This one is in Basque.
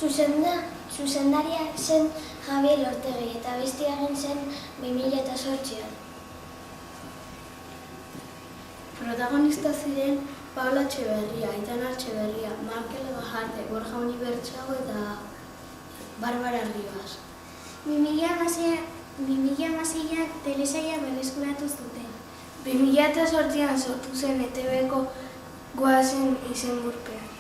Zuzendaria zen Javier Ortegi eta bestea egin zen 2008an. Protagonista ziren Paula Etxeberria, Aitana Etxeberria, Markel Gajarte, Borja Unibertsago eta Barbara Ribas. 2006an telesaila berreskuratu zuten. 2008an sortu zen ETVko Goazen izenburpean.